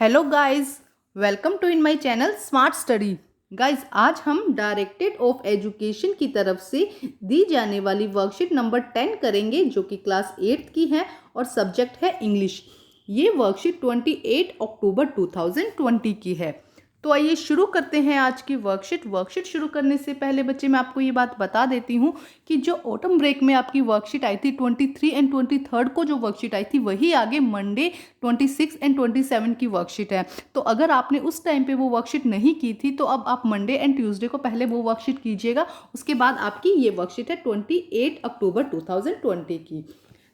Hello guys, welcome to in my channel smart study. Guys, आज हम directed of education की तरफ से दी जाने वाली वर्कशीट नंबर 10 करेंगे, जो कि क्लास 8 की है और सब्जेक्ट है इंग्लिश। ये वर्कशीट 28 अक्टूबर 2020 की है। तो आइए शुरू करते हैं आज की वर्कशीट शुरू करने से पहले बच्चे मैं आपको ये बात बता देती हूँ कि जो ऑटम ब्रेक में आपकी वर्कशीट आई थी 23 एंड 23 को जो वर्कशीट आई थी वही आगे मंडे 26 एंड 27 की वर्कशीट है। तो अगर आपने उस टाइम पे वो वर्कशीट नहीं की थी तो अब आप मंडे एंड ट्यूसडे को पहले वो वर्कशीट कीजिएगा, उसके बाद आपकी ये वर्कशीट है 28 अक्टूबर 2020 की।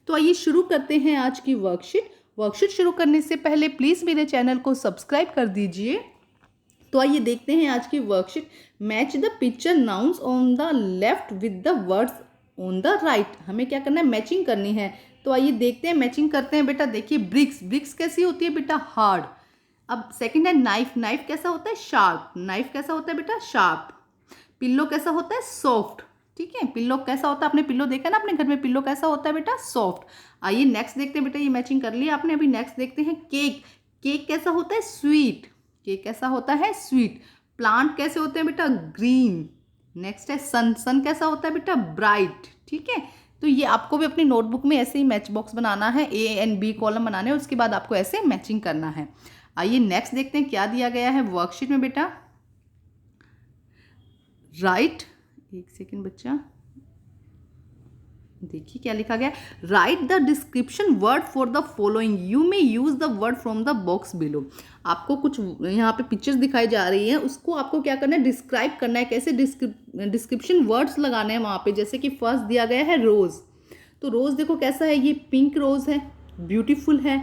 तो आइए शुरू करते हैं आज की वर्कशीट शुरू करने से पहले प्लीज़ मेरे चैनल को सब्सक्राइब कर दीजिए। तो आइए देखते हैं आज की worksheet. Match the picture nouns on the left with the words on the right. हमें क्या करना है, मैचिंग करनी है। तो आइए देखते हैं, मैचिंग करते हैं बेटा। देखिए ब्रिक्स कैसी होती है बेटा, हार्ड। अब सेकंड है नाइफ कैसा होता है, शार्प। नाइफ कैसा होता है बेटा, शार्प। पिल्लो कैसा होता है, सॉफ्ट। ठीक है, पिल्लो कैसा होता है, आपने पिल्लो देखा ना अपने घर में, पिल्लो कैसा होता है बेटा, सॉफ्ट। आइए नेक्स्ट देखते हैं बेटा, ये मैचिंग कर लिया आपने। अभी नेक्स्ट देखते हैं केक कैसा होता है, स्वीट। केक कैसा होता है, स्वीट। प्लांट कैसे होते हैं बेटा, ग्रीन। नेक्स्ट है सन कैसा होता है बेटा, ब्राइट। ठीक है, तो ये आपको भी अपनी नोटबुक में ऐसे ही मैच बॉक्स बनाना है, ए एंड बी कॉलम बनाने हैं, उसके बाद आपको ऐसे मैचिंग करना है। आइए नेक्स्ट देखते हैं क्या दिया गया है वर्कशीट में बेटा। राइट, एक सेकेंड बच्चा, देखिए क्या लिखा गया, right the description word for the following, you may use the word from the box below. आपको कुछ यहाँ पे पिक्चर्स दिखाई जा रही है, उसको आपको क्या करना है, डिस्क्राइब करना है। कैसे डिस्क्रिप्शन वर्ड्स लगाने हैं वहाँ पे। जैसे कि फर्स्ट दिया गया है रोज। तो रोज देखो कैसा है, ये पिंक रोज है, ब्यूटीफुल है,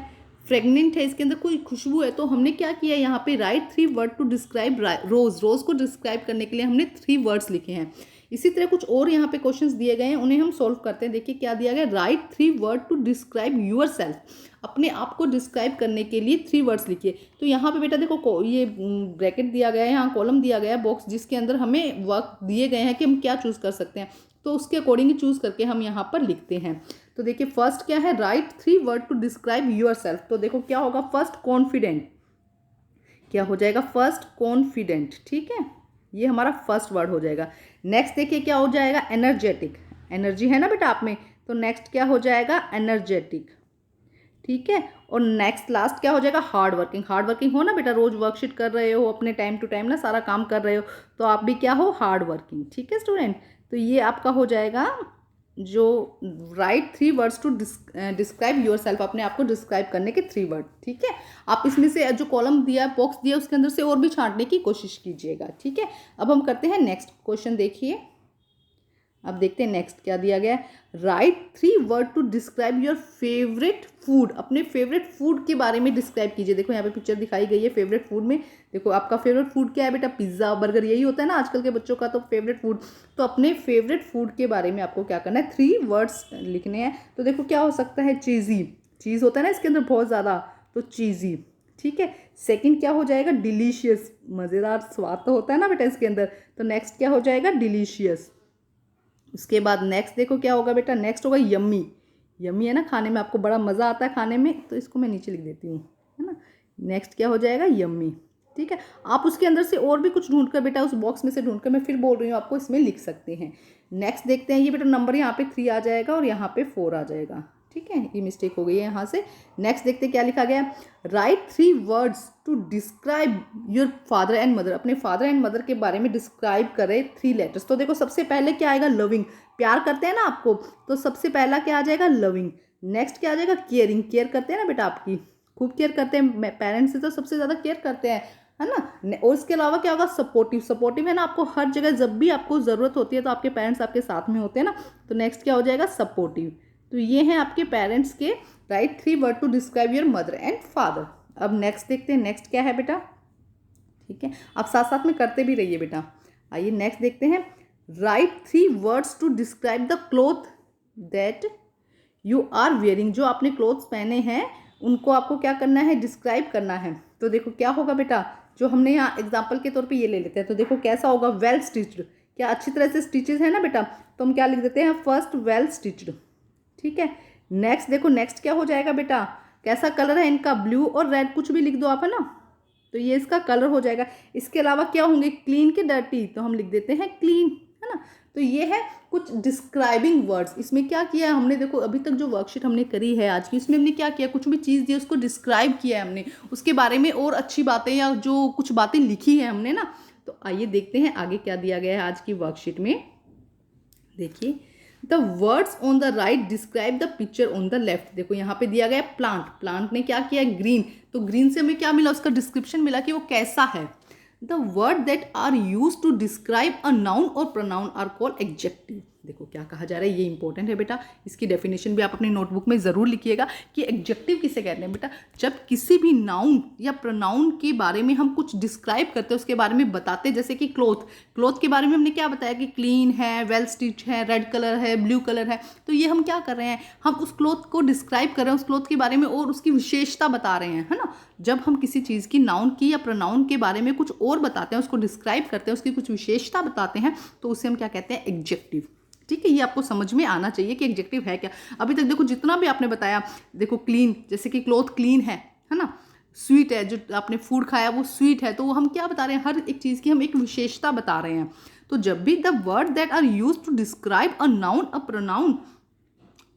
फ्रेगनेंट है, इसके अंदर कोई खुशबू है। तो हमने क्या किया यहाँ पे, राइट 3 वर्ड टू डिस्क्राइब रोज को डिस्क्राइब करने के लिए हमने 3 वर्ड्स लिखे हैं। इसी तरह कुछ और यहाँ पे क्वेश्चंस दिए गए हैं, उन्हें हम सॉल्व करते हैं। देखिए क्या दिया गया, write 3 word to describe yourself. अपने आप को डिस्क्राइब करने के लिए 3 वर्ड्स लिखिए। तो यहाँ पे बेटा देखो ये ब्रैकेट दिया गया है, यहाँ कॉलम दिया गया है, बॉक्स, जिसके अंदर हमें वर्क दिए गए हैं कि हम क्या चूज कर सकते हैं। तो उसके अकॉर्डिंग चूज करके हम यहाँ पर लिखते हैं। तो देखिए फर्स्ट क्या है, write 3 word to describe yourself. तो देखो क्या होगा, फर्स्ट कॉन्फिडेंट। क्या हो जाएगा, फर्स्ट कॉन्फिडेंट। ठीक है, ये हमारा फर्स्ट वर्ड हो जाएगा। नेक्स्ट देखिए क्या हो जाएगा, एनर्जेटिक। एनर्जी है ना बेटा आप में, तो नेक्स्ट क्या हो जाएगा, एनर्जेटिक। ठीक है, और नेक्स्ट लास्ट क्या हो जाएगा, हार्ड वर्किंग। हार्ड वर्किंग हो ना बेटा, रोज वर्कशीट कर रहे हो, अपने टाइम टू टाइम ना सारा काम कर रहे हो, तो आप भी क्या हो, हार्ड वर्किंग। ठीक है स्टूडेंट, तो ये आपका हो जाएगा जो write 3 words to describe yourself, अपने आप को डिस्क्राइब करने के 3 वर्ड। ठीक है, आप इसमें से जो कॉलम दिया, बॉक्स दिया, उसके अंदर से और भी छांटने की कोशिश कीजिएगा। ठीक है, अब हम करते हैं नेक्स्ट क्वेश्चन। देखिए अब देखते हैं नेक्स्ट क्या दिया गया है, write 3 word to describe your favourite food. अपने फेवरेट फूड के बारे में डिस्क्राइब कीजिए। देखो यहाँ पे पिक्चर दिखाई गई है फेवरेट फूड में। देखो आपका फेवरेट फूड क्या है बेटा, पिज्ज़ा, बर्गर, यही होता है ना आजकल के बच्चों का तो फेवरेट फूड। तो अपने फेवरेट फूड के बारे में आपको क्या करना है, 3 वर्ड्स लिखने हैं। तो देखो क्या हो सकता है, चीज़ी। चीज़ होता है ना इसके अंदर बहुत ज़्यादा, तो चीज़ी। ठीक है, सेकंड क्या हो जाएगा, डिलीशियस। मज़ेदार स्वाद तो होता है ना बेटा इसके अंदर, तो नेक्स्ट क्या हो जाएगा, डिलीशियस। उसके बाद नेक्स्ट देखो क्या होगा बेटा, नेक्स्ट होगा यम्मी। यम्मी है ना, खाने में आपको बड़ा मज़ा आता है खाने में, तो इसको मैं नीचे लिख देती हूँ, है ना। नेक्स्ट क्या हो जाएगा, यम्मी। ठीक है, आप उसके अंदर से और भी कुछ ढूंढ कर बेटा, उस बॉक्स में से ढूंढ कर, मैं फिर बोल रही हूँ आपको, इसमें लिख सकते हैं। नेक्स्ट देखते हैं, ये बेटा नंबर यहाँ पे 3 आ जाएगा और यहाँ पे 4 आ जाएगा। ठीक है, ये मिस्टेक हो गई है यहाँ से। नेक्स्ट देखते हैं क्या लिखा गया, write 3 words to describe your father and mother. अपने फादर एंड मदर के बारे में डिस्क्राइब करें 3 लेटर्स। तो देखो सबसे पहले क्या आएगा, लविंग। प्यार करते हैं ना आपको, तो सबसे पहला क्या आ जाएगा, लविंग। नेक्स्ट क्या आ जाएगा, केयरिंग। केयर करते हैं ना बेटा आपकी, खूब केयर करते हैं, पेरेंट्स से तो सबसे ज़्यादा केयर करते हैं, है ना। और इसके अलावा क्या होगा, सपोर्टिव। सपोर्टिव है ना, आपको हर जगह जब भी आपको ज़रूरत होती है तो आपके पेरेंट्स आपके साथ में होते हैं ना, तो नेक्स्ट क्या हो जाएगा, सपोर्टिव। तो ये हैं आपके पेरेंट्स के write 3 word to describe your mother and father. अब नेक्स्ट देखते हैं, नेक्स्ट क्या है बेटा। ठीक है, आप साथ साथ में करते भी रहिए बेटा। आइए नेक्स्ट देखते हैं, write 3 words to describe the cloth that you are wearing. जो आपने क्लोथ्स पहने हैं उनको आपको क्या करना है, डिस्क्राइब करना है। तो देखो क्या होगा बेटा, जो हमने यहाँ एग्जाम्पल के तौर पे ये ले लेते हैं, तो देखो कैसा होगा, वेल स्टिच्ड। क्या अच्छी तरह से स्टिचेज है ना बेटा, तो हम क्या लिख देते हैं, फर्स्ट वेल स्टिच्ड। ठीक है, नेक्स्ट देखो, नेक्स्ट क्या हो जाएगा बेटा, कैसा कलर है इनका, ब्लू और रेड, कुछ भी लिख दो आप, है ना। तो ये इसका कलर हो जाएगा। इसके अलावा क्या होंगे, क्लीन के डर्टी, तो हम लिख देते हैं क्लीन, है ना। तो ये है कुछ डिस्क्राइबिंग वर्ड्स। इसमें क्या किया है हमने, देखो अभी तक जो वर्कशीट हमने करी है आज की, उसमें हमने क्या किया, कुछ भी चीज़ दी उसको डिस्क्राइब किया है हमने, उसके बारे में और अच्छी बातें या जो कुछ बातें लिखी है हमने ना। तो आइए देखते हैं आगे क्या दिया गया है आज की वर्कशीट में। देखिए, the words on the right describe the picture on the left. देखो यहाँ पे दिया गया है प्लांट, प्लांट ने क्या किया, ग्रीन, तो ग्रीन से हमें क्या मिला, उसका डिस्क्रिप्शन मिला कि वो कैसा है। The word that are use to describe a noun और प्रोनाउन आर कॉल्ड एडजेक्टिव। देखो क्या कहा जा रहा है, ये इंपॉर्टेंट है बेटा, इसकी डेफिनेशन भी आप अपनी नोटबुक में जरूर लिखिएगा कि एडजेक्टिव किसे कहते हैं बेटा। जब किसी भी नाउन या प्रोनाउन के बारे में हम कुछ डिस्क्राइब करते हैं, उसके बारे में बताते हैं, जैसे कि क्लोथ, क्लोथ के बारे में हमने क्या बताया कि क्लीन है, वेल स्टिच है, रेड कलर है, ब्लू कलर है। तो ये हम क्या कर रहे हैं, हम उस क्लोथ को डिस्क्राइब कर रहे हैं, उस क्लोथ के बारे में और उसकी विशेषता बता रहे हैं, है ना। जब हम किसी चीज़ की नाउन की या प्रोनाउन के बारे में कुछ और बताते हैं, उसको डिस्क्राइब करते हैं, उसकी कुछ विशेषता बताते हैं, तो उसे हम क्या कहते हैं, एडजेक्टिव। ठीक है, ये आपको समझ में आना चाहिए कि एडजेक्टिव है क्या। अभी तक देखो जितना भी आपने बताया, देखो क्लीन, जैसे कि क्लोथ क्लीन है ना। स्वीट है, जो आपने फूड खाया वो स्वीट है, तो वो हम क्या बता रहे हैं, हर एक चीज़ की हम एक विशेषता बता रहे हैं। तो जब भी the word that are use to describe a noun a pronoun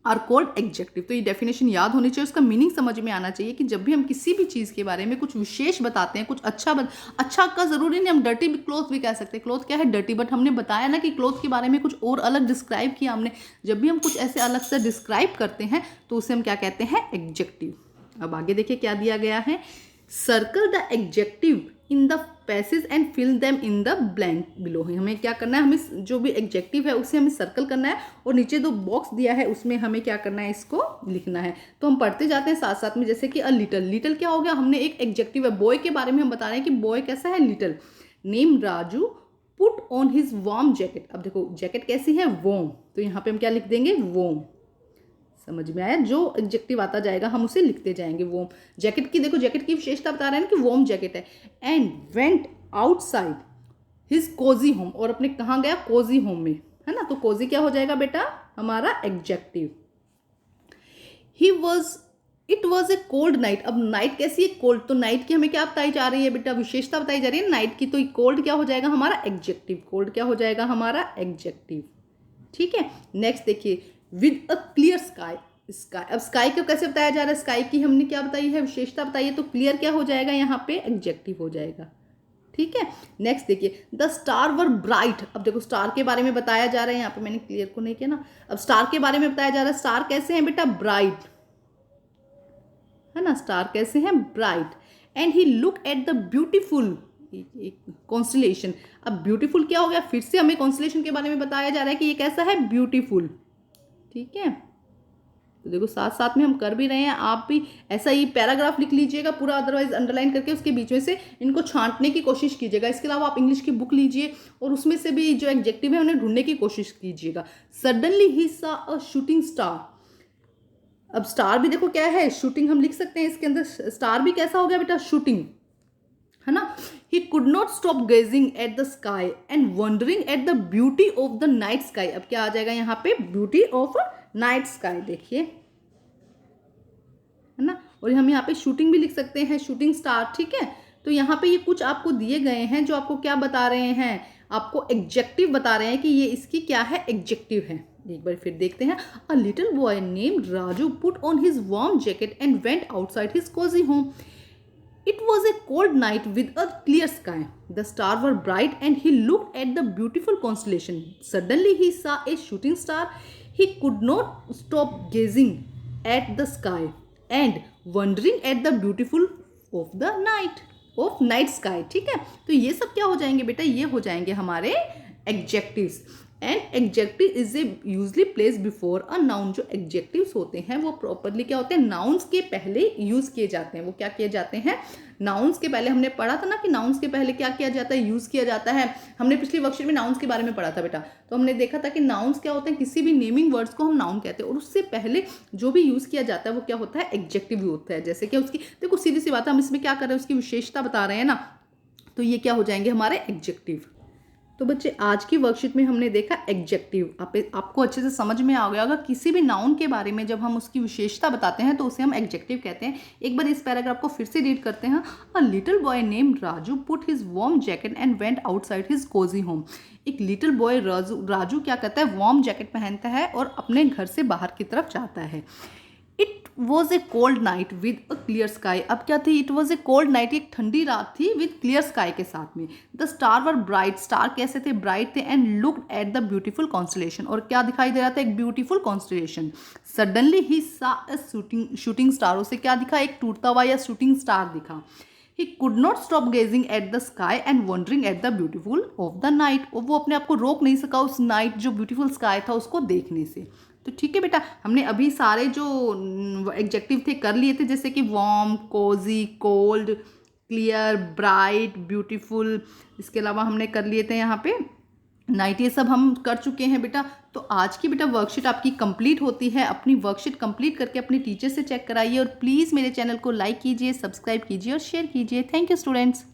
are called adjective. तो ये डेफिनेशन याद होनी चाहिए, उसका मीनिंग समझ में आना चाहिए कि जब भी हम किसी भी चीज़ के बारे में कुछ विशेष बताते हैं, कुछ अच्छा का जरूरी नहीं, हम डर्टी भी क्लोथ भी कह सकते हैं। क्लोथ क्या है, डर्टी, बट हमने बताया ना कि क्लोथ के बारे में कुछ और अलग डिस्क्राइब किया हमने। जब भी हम कुछ ऐसे अलग से डिस्क्राइब करते हैं तो उसे हम क्या कहते हैं, एडजेक्टिव। अब आगे देखिए क्या दिया गया है, circle the adjective in the passage and fill them in the blank below. हमें क्या करना है, हमें जो भी एडजेक्टिव है उसे हमें सर्कल करना है और नीचे दो बॉक्स दिया है उसमें हमें क्या करना है, इसको लिखना है। तो हम पढ़ते जाते हैं साथ साथ में, जैसे कि अ लिटल, लिटल क्या हो गया, हमने एक एडजेक्टिव है, बॉय के बारे में हम बता रहे हैं कि बॉय कैसा है, little. Name Raju put on his warm jacket. अब देखो जैकेट कैसी है, वार्म, तो यहाँ पे हम क्या लिख देंगे, वार्म। समझ में आया, जो एडजेक्टिव आता जाएगा हम उसे लिखते जाएंगे। वॉर्म जैकेट की, देखो जैकेट की विशेषता बता रहे हैं कि वॉर्म जैकेट है। And went outside his cosy home, और अपने कहाँ गया, कोजी होम में, है ना। तो कोजी क्या हो जाएगा बेटा, हमारा adjective. He was, it was a cold night. अब नाइट कैसी है, कोल्ड, तो नाइट की हमें क्या बताई जा रही है बेटा, विशेषता बताई जा रही है नाइट की। तो कोल्ड क्या हो जाएगा, हमारा एडजेक्टिव। कोल्ड क्या हो जाएगा, हमारा एडजेक्टिव। ठीक है, नेक्स्ट देखिए, with a clear sky. Sky, अब स्काई को कैसे बताया जा रहा है, स्काई की हमने क्या बताई है, विशेषता बताई है। तो क्लियर क्या हो जाएगा, यहाँ पे एडजेक्टिव हो जाएगा। ठीक है, नेक्स्ट देखिए, द स्टार वर ब्राइट। अब देखो स्टार के बारे में बताया जा रहा है, यहाँ पे मैंने क्लियर को नहीं किया ना। अब स्टार के बारे में बताया जा रहा है, स्टार कैसे हैं बेटा, ब्राइट, है ना। स्टार कैसे हैं, bright. And he look at the beautiful constellation. अब ब्यूटीफुल क्या हो गया, फिर से हमें कॉन्स्टलेशन के बारे में बताया जा रहा है कि ये कैसा है, ब्यूटीफुल। ठीक है, तो देखो साथ साथ में हम कर भी रहे हैं, आप भी ऐसा ही पैराग्राफ लिख लीजिएगा पूरा, अदरवाइज अंडरलाइन करके उसके बीच में से इनको छांटने की कोशिश कीजिएगा। इसके अलावा आप इंग्लिश की बुक लीजिए और उसमें से भी जो एडजेक्टिव है उन्हें ढूंढने की कोशिश कीजिएगा। Suddenly he saw a shooting star. अब स्टार भी देखो क्या है, शूटिंग हम लिख सकते हैं इसके अंदर। स्टार भी कैसा हो गया बेटा, शूटिंग, है ना। He could not stop gazing at the sky and wondering at the beauty of the night sky. अब क्या आ जाएगा यहाँ पे, ब्यूटी ऑफ नाइट स्काई, देखिए, है ना। और हम यहाँ पे शूटिंग भी लिख सकते हैं, शूटिंग स्टार। ठीक है, तो यहाँ पे ये कुछ आपको दिए गए हैं जो आपको क्या बता रहे हैं, आपको एडजेक्टिव बता रहे हैं कि ये इसकी क्या है, एडजेक्टिव है। एक बार फिर देखते हैं, a little boy named Raju put on his warm jacket and went outside his cosy home. It was a cold night with a clear sky. The stars were bright and he looked at the beautiful constellation. Suddenly he saw a shooting star. He could not stop gazing at the sky and wondering at the beautiful of the night sky. ठीक है, तो ये सब क्या हो जाएंगे बेटा, ये हो जाएंगे हमारे adjectives. And adjective is a usually place before a noun. जो एडजेक्टिव्स होते हैं वो प्रॉपरली क्या होते हैं, नाउन्स के पहले यूज किए जाते हैं। वो क्या किए जाते हैं, नाउन्स के पहले। हमने पढ़ा था ना कि नाउन्स के पहले क्या किया जाता है, यूज किया जाता है। हमने पिछली वर्कशीट में नाउन्स के बारे में पढ़ा था बेटा। तो हमने देखा था कि नाउन्स क्या होते हैं, किसी भी नेमिंग वर्ड्स को हम नाउन कहते हैं और उससे पहले जो भी यूज किया जाता है वो क्या होता है, एडजेक्टिव होता है। जैसे कि उसकी, देखो सीधी सी बात है, हम इसमें क्या कर रहे हैं, उसकी विशेषता बता रहे हैं ना, तो ये क्या हो जाएंगे हमारे एडजेक्टिव। तो बच्चे आज की वर्कशीट में हमने देखा एडजेक्टिव। आपको अच्छे से समझ में आ गया होगा किसी भी नाउन के बारे में जब हम उसकी विशेषता बताते हैं तो उसे हम एडजेक्टिव कहते हैं। एक बार इस पैराग्राफ को फिर से रीड करते हैं। A little boy name Raju put his warm jacket and went outside his cosy home. एक लिटिल बॉय राजू क्या करता है, वार्म जैकेट पहनता है और अपने घर से बाहर की तरफ जाता है। It was a cold night with a clear sky. अब क्या थी, it was a cold night, एक ठंडी रात थी विद क्लियर स्काई के साथ में। The star were bright, star कैसे थे, ब्राइट थे। And looked at the beautiful constellation, और क्या दिखाई दे रहा था, एक ब्यूटीफुल कॉन्स्टलेशन। सडनली ही सा अ शूटिंग स्टार, उसे क्या दिखा, एक टूटता हुआ या शूटिंग स्टार दिखा। He could not stop gazing at the sky and wondering at the beautiful of the night। और वो अपने आप को रोक नहीं सका उस नाइट जो ब्यूटीफुल स्काई था उसको देखने से। तो ठीक है बेटा, हमने अभी सारे जो एडजेक्टिव थे कर लिए थे, जैसे कि warm, cosy, cold, clear, bright, beautiful. इसके अलावा हमने कर लिए थे यहाँ पे नाइट, ये सब हम कर चुके हैं बेटा। तो आज की बेटा वर्कशीट आपकी कंप्लीट होती है। अपनी वर्कशीट कंप्लीट करके अपने टीचर से चेक कराइए और प्लीज़ मेरे चैनल को लाइक कीजिए, सब्सक्राइब कीजिए और शेयर कीजिए। Thank you students.